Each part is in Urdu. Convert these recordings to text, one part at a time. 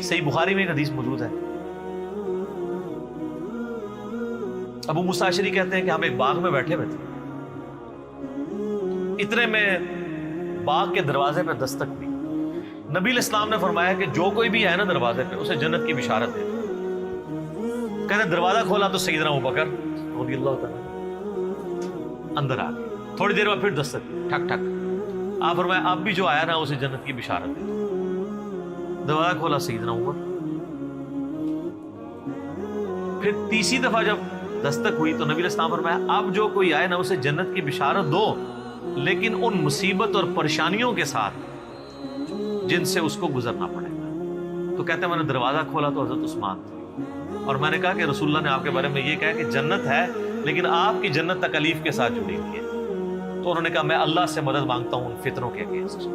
صحیح بخاری میں ایک حدیث موجود ہے، ابو موسیٰ اشعری کہتے ہیں کہ ہم ایک باغ میں بیٹھے ہوئے تھے، اتنے میں باغ کے دروازے پہ دستک دی۔ نبی علیہ السلام نے فرمایا کہ جو کوئی بھی ہے نا دروازے پہ اسے جنت کی بشارت دے۔ کہتے ہیں دروازہ کھولا تو سیدنا ابوبکر رضی اللہ تعالیٰ اندر آ گئے، تھوڑی دیر بعد پھر دستک ٹھک ٹھک، آپ فرمایا اب بھی جو آیا نا اسے جنت کی بشارت دے۔ دروازہ کھولا سیدنا عمر، پھر تیسری دفعہ جب دستک ہوئی تو نبی علیہ السلام فرمایا اب جو کوئی آئے نا اسے جنت کی بشارت دو، لیکن ان مصیبت اور پریشانیوں کے ساتھ جن سے اس کو گزرنا پڑے گا۔ تو کہتے ہیں میں نے دروازہ کھولا تو حضرت عثمان تھے، اور میں نے کہا کہ رسول اللہ نے آپ کے بارے میں یہ کہا کہ جنت ہے لیکن آپ کی جنت تکلیف کے ساتھ جڑی ہوئی ہے۔ تو انہوں نے کہا میں اللہ سے مدد مانگتا ہوں ان فتنوں کے اگینسٹ۔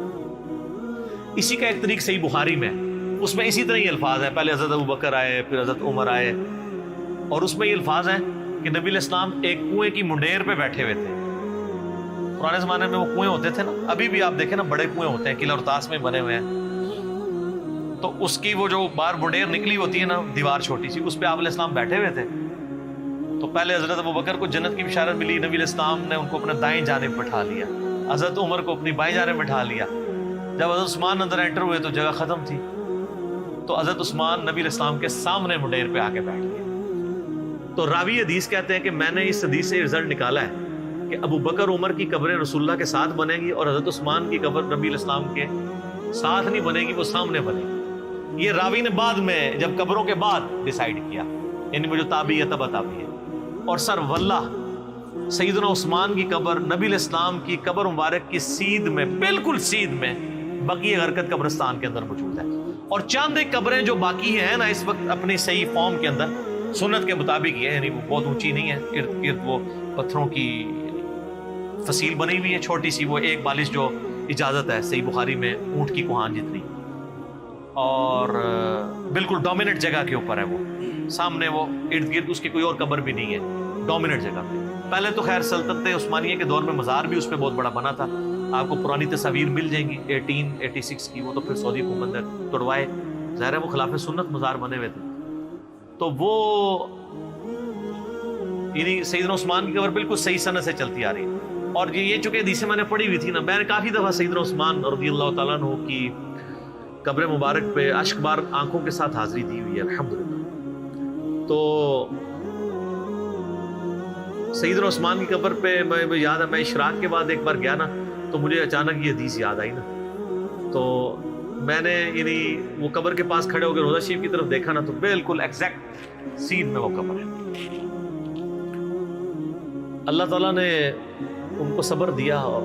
اسی کا ایک طریق صحیح بخاری میں، اس میں اسی طرح یہ الفاظ ہیں، پہلے حضرت ابوبکر آئے پھر حضرت عمر آئے، اور اس میں یہ الفاظ ہیں کہ نبی علیہ السلام ایک کنویں کی منڈیر پہ بیٹھے ہوئے تھے۔ پرانے زمانے میں وہ کنویں ہوتے تھے نا، ابھی بھی آپ دیکھیں نا بڑے کنویں ہوتے ہیں، قلعہ اور طاس میں بنے ہوئے ہیں، تو اس کی وہ جو باہر منڈیر نکلی ہوتی ہے نا دیوار چھوٹی سی، اس پہ آپ علیہ السلام بیٹھے ہوئے تھے۔ تو پہلے حضرت ابوبکر کو جنت کی بشارت ملی، نبی علیہ السلام نے ان کو اپنے دائیں جانب بٹھا لیا، حضرت عمر کو اپنی بائیں جانب بٹھا لیا۔ جب حضرت عثمان اندر انٹر ہوئے تو جگہ ختم تھی، تو حضرت عثمان نبی علیہ السلام کے سامنے منڈیر پہ آ کے بیٹھ گئے۔ تو راوی حدیث کہتے ہیں کہ میں نے اس حدیث سے رزلٹ نکالا ہے کہ ابو بکر عمر کی قبریں رسول اللہ کے ساتھ بنے گی، اور حضرت عثمان کی قبر نبی علیہ السلام کے ساتھ نہیں بنے گی، وہ سامنے بنے گی۔ یہ راوی نے بعد میں جب قبروں کے بعد ڈیسائیڈ کیا، یعنی وہ جو تابعی ہے تبع تابعی ہے۔ اور سر واللہ سیدنا عثمان کی قبر نبی علیہ السلام کی قبر مبارک کی سیدھ میں، بالکل سیدھ میں بقیع غرقد قبرستان کے اندر موجود ہے۔ اور چند ایک قبریں جو باقی ہیں نا اس وقت اپنی صحیح فارم کے اندر سنت کے مطابق یہ ہے، یعنی وہ بہت اونچی نہیں ہے، ارد گرد وہ پتھروں کی فصیل بنی ہوئی ہے چھوٹی سی، وہ ایک بالش جو اجازت ہے صحیح بخاری میں اونٹ کی کوہان جتنی، اور بالکل ڈومیننٹ جگہ کے اوپر ہے، وہ سامنے وہ ارد گرد اس کی کوئی اور قبر بھی نہیں ہے، ڈومیننٹ جگہ پہ۔ پہلے تو خیر سلطنت عثمانیہ کے دور میں مزار بھی اس پہ بہت بڑا بنا تھا، آپ کو پرانی تصاویر مل جائیں گی 1886 کی، وہ تو پھر سعودی حکومت نے توڑوائے، ظاہر ہے وہ خلاف سنت مزار بنے ہوئے تھے۔ تو وہ یعنی سیدنا عثمان کی قبر بالکل صحیح سند سے چلتی آ رہی ہے۔ اور یہ چونکہ حدیثیں میں نے پڑھی ہوئی تھی نا، میں نے کافی دفعہ سیدنا عثمان رضی اللہ تعالیٰ عنہ کی قبر مبارک پہ اشک بار آنکھوں کے ساتھ حاضری دی ہوئی ہے الحمدللہ۔ تو سیدنا عثمان کی قبر پہ میں یاد ہے، میں اشراق کے بعد ایک بار گیا نا تو مجھے اچانک یہ حدیث یاد آئی نا، تو میں نے یعنی وہ قبر کے پاس کھڑے ہو کے روضہ شریف کی طرف دیکھا نا تو بالکل ایگزیکٹ سین میں وہ قبر ہے۔ اللہ تعالیٰ نے ان کو صبر دیا، اور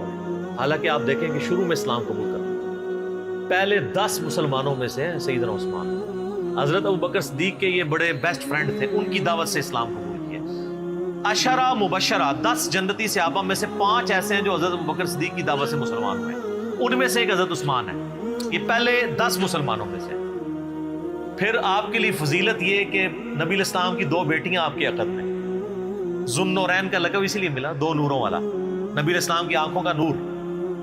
حالانکہ آپ دیکھیں کہ شروع میں اسلام قبول کرنا پہلے 10 مسلمانوں میں سے ہیں سیدنا عثمان۔ حضرت ابوبکر صدیق کے یہ بڑے بیسٹ فرینڈ تھے، ان کی دعوت سے اسلام قبول کیا۔ عشرہ مبشرہ 10 جنتی صحابہ میں سے 5 ایسے ہیں جو حضرت ابوبکر صدیق کی دعوت سے مسلمان ہوئے، ان میں سے ایک حضرت عثمان ہے۔ یہ پہلے 10 مسلمانوں میں سے۔ پھر آپ کے لیے فضیلت یہ کہ نبی علیہ السلام کی 2 بیٹیاں آپ کے عقد میں، ذوالنورین کا لقب اسی لیے ملا، 2 نوروں والا، نبی علیہ السلام کی آنکھوں کا نور۔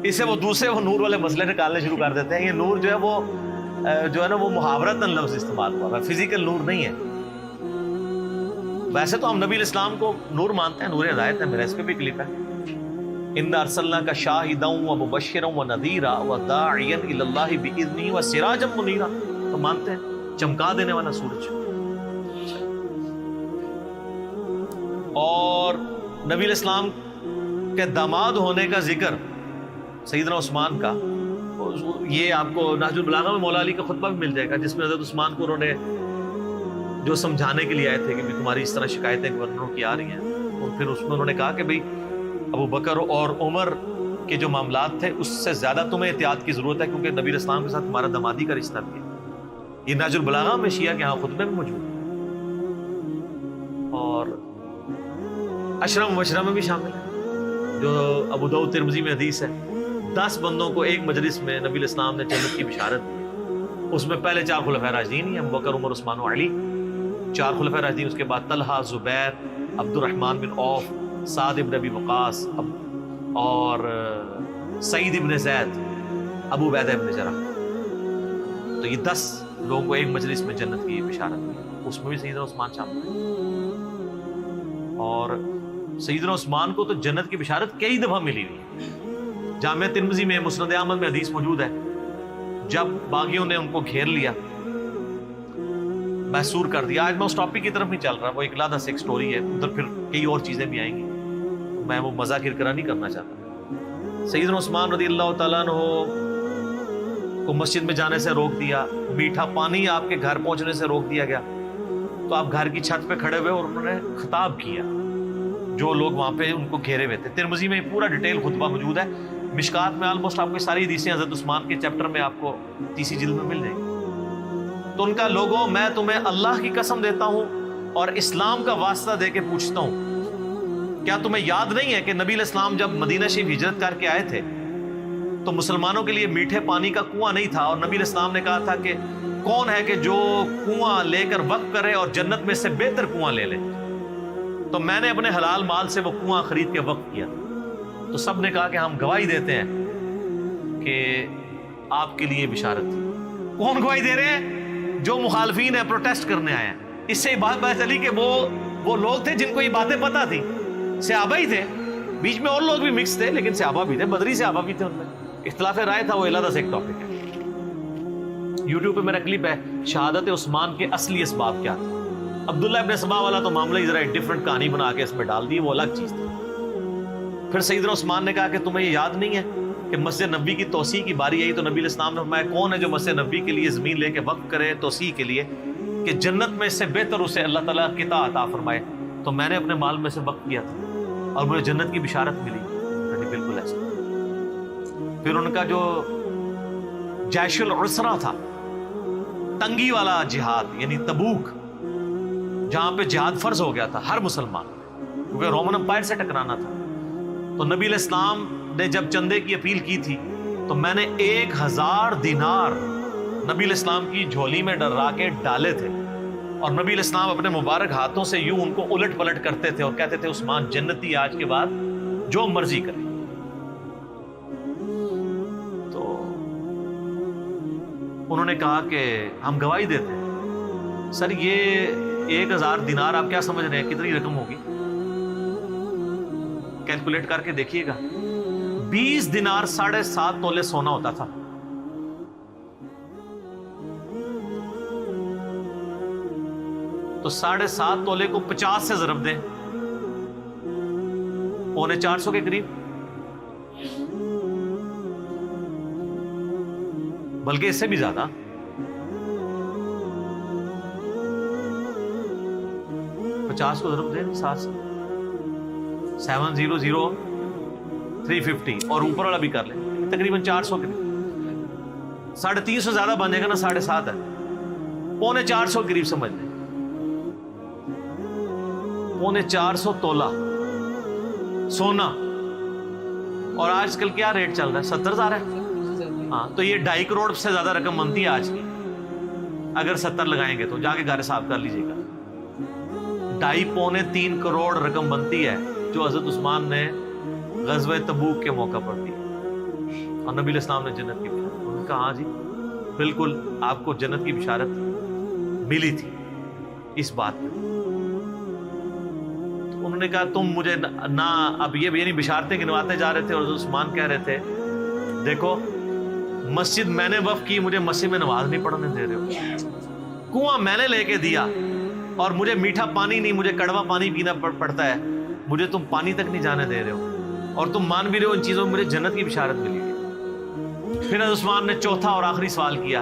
اسے وہ دوسرے وہ نور والے مسئلے نکالنے شروع کر دیتے ہیں۔ یہ نور جو ہے نا وہ محاورتاً لفظ استعمال ہوا ہے، فزیکل نور نہیں ہے۔ ویسے تو ہم نبی علیہ السلام کو نور مانتے ہیں، نور ہدایت ہے، میرا اس پہ بھی کلپ ہے، اِنَّا أَرْسَلْنَاكَ شَاهِدًا وَمُبَشِّرًا وَنَذِيرًا وَدَاعِيًا إِلَى اللَّهِ بِإِذْنِهِ وَسِرَاجًا مُنِيرًا، تو مانتے ہیں چمکا دینے والا سورج۔ اور نبی علیہ السلام کے داماد ہونے کا ذکر سیدنا عثمان کا، یہ آپ کو نہج البلاغہ میں مولا علی کا خطبہ بھی مل جائے گا، جس میں حضرت عثمان کو انہوں نے جو سمجھانے کے لیے آئے تھے کہ تمہاری اس طرح شکایتیں گورنروں کی آ رہی ہیں، اور پھر اس میں انہوں نے کہا کہ بھئی ابو بکر اور عمر کے جو معاملات تھے اس سے زیادہ تمہیں احتیاط کی ضرورت ہے، کیونکہ نبی علیہ السلام کے ساتھ تمہارا دامادی کا رشتہ بھی ہے۔ یہ نہج البلاغہ میں شیعہ کے ہاں خطبے میں موجود ہے، اور عشرہ مبشرہ میں بھی شامل ہے، جو ابو داؤد ترمذی میں حدیث ہے، 10 بندوں کو ایک مجلس میں نبی علیہ السلام نے جنت کی بشارت دی۔ اس میں پہلے 4 خلفائے راشدین ہیں، ابو بکر، عمر، عثمان و علی، 4 خلفائے راشدین، اس کے بعد طلحہ، زبیر، عبد الرحمن بن عوف، سعد ابن ابی وقاص، اور سعید ابن زید، ابو عبیدہ ابن جرح۔ تو یہ 10 لوگوں کو ایک مجلس میں جنت کی بشارت دی، اس میں بھی سیدنا عثمان شامل ہیں۔ اور سیدنا عثمان کو تو جنت کی بشارت کئی دفعہ ملی ہوئی ہے۔ جامع ترمذی میں، مسند احمد میں حدیث موجود ہے، جب باغیوں نے ان کو گھیر لیا، محصور کر دیا۔ آج میں اس ٹاپک کی طرف نہیں چل رہا، وہ ایک علیحدہ سے ایک سٹوری ہے، ادھر پھر کئی اور چیزیں بھی آئیں گی، میں وہ مذاکرہ نہیں کرنا چاہتا۔ سیدنا عثمان رضی اللہ تعالیٰ عنہ کو مسجد میں جانے سے روک دیا، میٹھا پانی آپ کے گھر پہنچنے سے روک دیا گیا، تو آپ گھر کی چھت پہ کھڑے ہوئے اور انہوں نے خطاب کیا جو لوگ وہاں پہ ان کو گھیرے ہوئے تھے۔ ترمذی میں پورا ڈیٹیل خطبہ موجود ہے، مشکات میں آلموسٹ آپ کو ساری حدیثیں حضرت عثمان کے چیپٹر میں آپ کو 30 جلد میں مل جائیں گی۔ تو ان کا لوگوں، میں تمہیں اللہ کی قسم دیتا ہوں اور اسلام کا واسطہ دے کے پوچھتا ہوں، کیا تمہیں یاد نہیں ہے کہ نبی علیہ السلام جب مدینہ شریف ہجرت کر کے آئے تھے تو مسلمانوں کے لیے میٹھے پانی کا کنواں نہیں تھا، اور نبی علیہ السلام نے کہا تھا کہ کون ہے کہ جو کنواں لے کر وقف کرے اور جنت میں سے بہتر کنواں لے لے؟ تو میں نے اپنے حلال مال سے وہ کنواں خرید کے وقف کیا۔ تو سب نے کہا کہ ہم گواہی دیتے ہیں کہ آپ کے لیے بشارت تھی۔ کون گواہی دے رہے ہیں؟ جو مخالفین ہیں، پروٹیسٹ کرنے آئے ہیں۔ اس سے بات پتہ چلی کہ وہ لوگ تھے جن کو یہ باتیں پتہ تھی، صحابہ ہی تھے، بیچ میں اور لوگ بھی مکس تھے لیکن صحابہ بھی تھے، بدری صحابہ بھی تھے، ان میں اختلاف رائے تھا، وہ علیحدہ سے ایک ٹاپک ہے۔ یوٹیوب پہ میرا کلپ ہے شہادت عثمان کے اصلی اسباب کیا تھے۔ عبداللہ ابن سبا والا تو معاملہ ہی ذرا ایک ڈفرنٹ کہانی بنا کے اس میں ڈال دی، وہ الگ چیز تھی۔ پھر سیدنا عثمان نے کہا کہ تمہیں یہ یاد نہیں ہے کہ مسجد نبوی کی توسیع کی باری آئی تو نبی علیہ السلام نے فرمایا کون ہے جو مسجد نبوی کے لیے زمین لے کے وقف کرے توسیع کے لیے کہ جنت میں سے بہتر اسے اللہ تعالیٰ قطع عطا فرمائے؟ تو میں نے اپنے مال میں سے وقف کیا تھا اور مجھے جنت کی بشارت ملی۔ بالکل ایسا۔ پھر ان کا جو جیش العسرہ تھا، تنگی والا جہاد، یعنی تبوک، جہاں پہ جہاد فرض ہو گیا تھا ہر مسلمان، کیونکہ رومن امپائر سے ٹکرانا تھا، تو نبی علیہ السلام نے جب چندے کی اپیل کی تھی تو میں نے 1000 دینار نبی علیہ السلام کی جھولی میں ڈرا کے ڈالے تھے، اور نبی علیہ السلام اپنے مبارک ہاتھوں سے یوں ان کو الٹ پلٹ کرتے تھے اور کہتے تھے عثمان جنتی آج کے بعد جو مرضی کرے۔ تو انہوں نے کہا کہ ہم گواہی دیتے ہیں۔ سر یہ 1000 دینار آپ کیا سمجھ رہے ہیں کتنی رقم ہوگی؟ کیلکولیٹ کر کے دیکھیے گا۔ 20 دینار 7.5 تولے سونا ہوتا تھا۔ تو 7.5 تولے کو 50 سے ضرب دیں، 450 کے قریب، بلکہ اس سے بھی زیادہ۔ 50 کو ضرب دیں 7 سے، 700,350 اور اوپر والا بھی کر لیں، تقریباً 400 کے قریب، 350 زیادہ بن جائے گا نا، 7.5 ہے، 450 کے قریب سمجھ لیں، 450 تولہ سونا۔ اور آج کل کیا ریٹ چل رہا ہے؟ 70,000 ہے۔ ہاں، تو یہ 2.5 کروڑ سے زیادہ رقم بنتی ہے آج کی، اگر 70 لگائیں گے تو جا کے گھر حساب کر لیجیے گا، 2.5-3 کروڑ رقم بنتی ہے جو حضرت عثمان نے غزوہ تبوک کے موقع پر دی، اور نبی علیہ السلام نے جنت کی بشارت۔ انہوں نے کہا ہاں جی بالکل آپ کو جنت کی بشارت ملی تھی اس بات میں۔ تو انہوں نے کہا تم مجھے نہ اب یہ یعنی بشارتیں گنواتے جا رہے تھے، اور حضرت عثمان کہہ رہے تھے دیکھو مسجد میں نے وقف کی، مجھے مسجد میں نماز نہیں پڑھنے دے رہے ہو، کنواں میں نے لے کے دیا اور مجھے میٹھا پانی نہیں، مجھے کڑوا پانی پینا پڑتا ہے، مجھے تم پانی تک نہیں جانے دے رہے ہو، اور تم مان بھی رہے ہو ان چیزوں میں مجھے جنت کی بشارت ملی ہے۔ پھر حضرت عثمان نے چوتھا اور آخری سوال کیا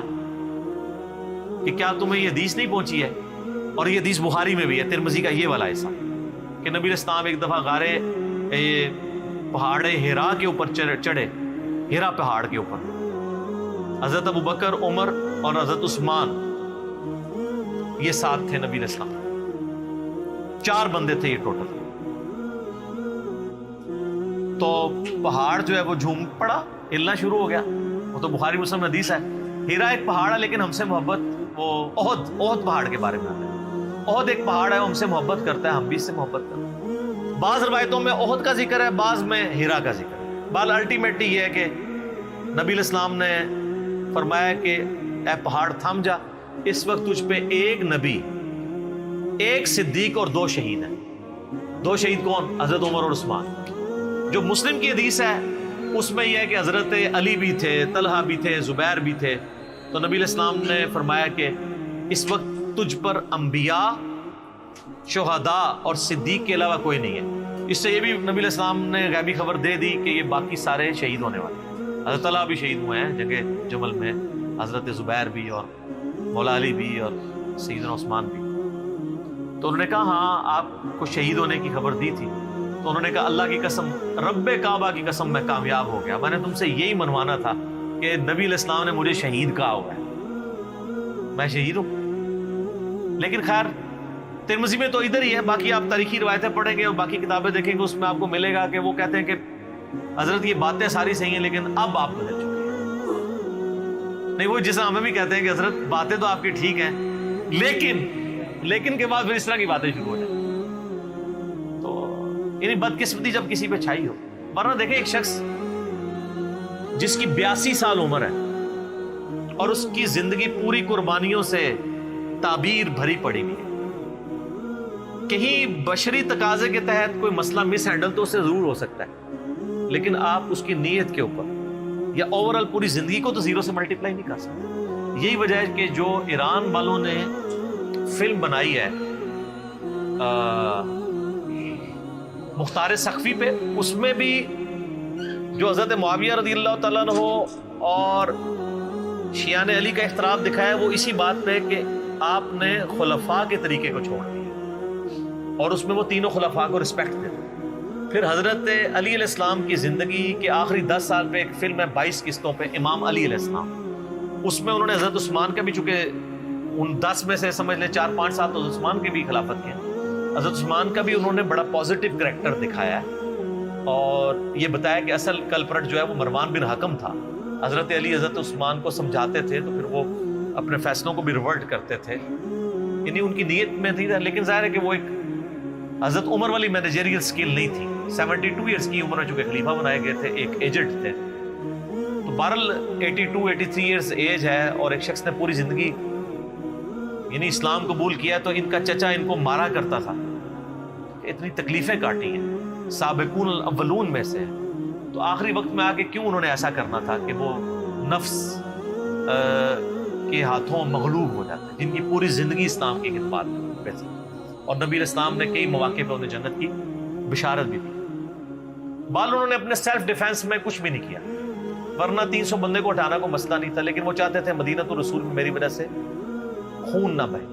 کہ کیا تمہیں یہ حدیث نہیں پہنچی ہے؟ اور یہ حدیث بخاری میں بھی ہے، ترمذی کا یہ والا حصہ، کہ نبی علیہ السلام ایک دفعہ غارے پہاڑ ہیرا کے اوپر چڑھے، ہیرا پہاڑ کے اوپر، حضرت ابو بکر، عمر اور حضرت عثمان یہ ساتھ تھے نبی علیہ السلام، 4 بندے تھے یہ ٹوٹل۔ تو پہاڑ جو ہے وہ جھوم پڑا، ہلنا شروع ہو گیا، وہ تو بخاری مسلم حدیث ہے۔ ہیرا ایک پہاڑ ہے لیکن ہم سے محبت، وہ احد پہاڑ کے بارے میں آتا ہے، احد ایک پہاڑ ہے، ہم سے محبت کرتا ہے، ہم بھی اس سے محبت کرتے ہیں۔ بعض روایتوں میں احد کا ذکر ہے، بعض میں ہیرا کا ذکر ہے۔ بال الٹیمیٹلی یہ ہے کہ نبی علیہ السلام نے فرمایا کہ اے پہاڑ تھم جا، اس وقت تجھ پہ ایک نبی، ایک صدیق اور 2 شہید ہیں۔ 2 شہید کون؟ حضرت عمر اور عثمان۔ جو مسلم کی حدیث ہے اس میں یہ ہے کہ حضرت علی بھی تھے، طلحہ بھی تھے، زبیر بھی تھے۔ تو نبی علیہ السلام نے فرمایا کہ اس وقت تجھ پر انبیاء، شہداء اور صدیق کے علاوہ کوئی نہیں ہے۔ اس سے یہ بھی نبی علیہ السلام نے غیبی خبر دے دی کہ یہ باقی سارے شہید ہونے والے ہیں۔ حضرت طلحہ بھی شہید ہوئے ہیں جنگ جمل میں، حضرت زبیر بھی اور مولا علی بھی اور سیدنا عثمان بھی۔ تو انہوں نے کہا ہاں آپ کو شہید ہونے کی خبر دی تھی۔ تو انہوں نے کہا اللہ کی قسم، رب کعبہ کی قسم، میں کامیاب ہو گیا۔ میں نے تم سے یہی منوانا تھا کہ نبی علیہ السلام نے مجھے شہید کہا ہوا ہے، میں شہید ہوں۔ لیکن خیر ترمذی میں تو ادھر ہی ہے، باقی آپ تاریخی روایتیں پڑھیں گے اور باقی کتابیں دیکھیں گے، اس میں آپ کو ملے گا کہ وہ کہتے ہیں کہ حضرت یہ باتیں ساری صحیح ہیں لیکن اب آپ بدل چکے ہیں۔ نہیں، وہ جیسا ہمیں بھی کہتے ہیں کہ حضرت باتیں تو آپ کی ٹھیک ہیں لیکن کے بعد پھر اس طرح کی باتیں شروع ہو جائیں۔ تو یعنی بدقسمتی جب کسی پہ چھائی ہو۔ ورنہ دیکھیں ایک شخص جس کی 82 سال عمر ہے اور اس کی زندگی پوری قربانیوں سے تعبیر بھری پڑی ہوئی ہے، کہیں بشری تقاضے کے تحت کوئی مسئلہ مس ہینڈل تو اس سے ضرور ہو سکتا ہے، لیکن آپ اس کی نیت کے اوپر یا اوورآل پوری زندگی کو تو 0 سے ملٹیپلائی نہیں کر سکتے۔ یہی وجہ ہے کہ جو ایران والوں نے فلم بنائی ہے مختار سقفی پہ، اس میں بھی جو حضرت معاویہ رضی اللہ تعالیٰ عنہ اور شیعان علی کا اختلاف دکھایا ہے، وہ اسی بات پہ کہ آپ نے خلفاء کے طریقے کو چھوڑ دیا اور اس میں وہ تینوں خلفاء کو رسپیکٹ دیتے۔ پھر حضرت علی علیہ السلام کی زندگی کے آخری 10 سال پہ ایک فلم ہے 22 قسطوں پہ، امام علی علیہ السلام، اس میں انہوں نے حضرت عثمان کا بھی، چونکہ ان 10 میں سے سمجھ لیں 4-5 سال تو عثمان کے بھی خلافت کے، حضرت عثمان کا بھی انہوں نے بڑا پازیٹیو کریکٹر دکھایا ہے اور یہ بتایا کہ اصل کلپرٹ جو ہے وہ مروان بن حکم تھا۔ حضرت علی حضرت عثمان کو سمجھاتے تھے تو پھر وہ اپنے فیصلوں کو بھی ریورٹ کرتے تھے، یعنی ان کی نیت میں تھی، لیکن ظاہر ہے کہ وہ ایک حضرت عمر والی مینیجریل سکل نہیں تھی۔ 72 ایئرس کی عمر میں چونکہ خلیفہ بنائے گئے تھے، ایک ایجنٹ تھے، تو بہرحال 82-83 ایئرس ایج ہے اور ایک شخص نے پوری زندگی یعنی اسلام قبول کیا، تو ان کا چچا ان کو مارا کرتا تھا، اتنی تکلیفیں کاٹی ہیں، سابقون الاولون میں سے، تو آخری وقت میں آ کے کیوں انہوں نے ایسا کرنا تھا کہ وہ نفس کے ہاتھوں مغلوب ہو جاتے ہیں، جن کی پوری زندگی اسلام کی خدمات پہ تھی اور نبی علیہ السلام نے کئی مواقع پہ انہیں جنت کی بشارت بھی دی۔ بال انہوں نے اپنے سیلف ڈیفenس میں کچھ بھی نہیں کیا، ورنہ 300 بندے کو ہٹانا کو مسئلہ نہیں تھا، لیکن وہ چاہتے تھے مدینہ الرسول میں میری وجہ سے خون نہ بہے۔